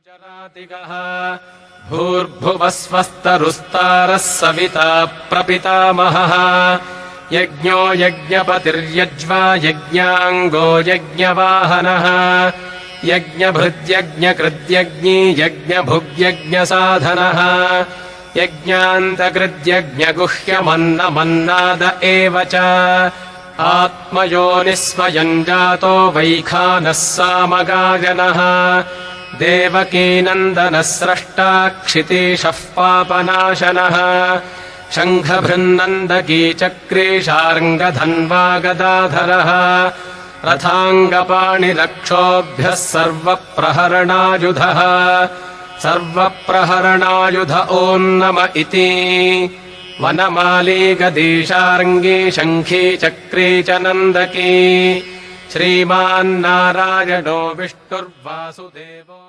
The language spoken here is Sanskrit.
चरातिगः भूर्भुवस्वस्तरुस्तारः सविता प्रपितामहः यज्ञो यज्ञपतिर्यज्वा यज्ञाङ्गो यज्ञवाहनः यज्ञभृद्यज्ञकृद्यज्ञी यज्ञभुग्यज्ञसाधनः यज्ञान्तकृद्यज्ञगुह्यमन्नमन्नाद एव च आत्मयोनिस्वयं जातो वैखानः सामगायनः देवकीनन्दनः स्रष्टा क्षितीशः पापनाशनः शङ्खभृन्नन्दकी चक्रीशार्ङ्गधन्वागदाधरः रथाङ्गपाणिरक्षोभ्यः सर्वप्रहरणायुधः सर्वप्रहरणायुध ॐ नम इति वनमाली गदीशार्ङ्गी शङ्खी चक्री च नन्दकी श्रीमान्नारायणो विष्णुर्वासुदेवो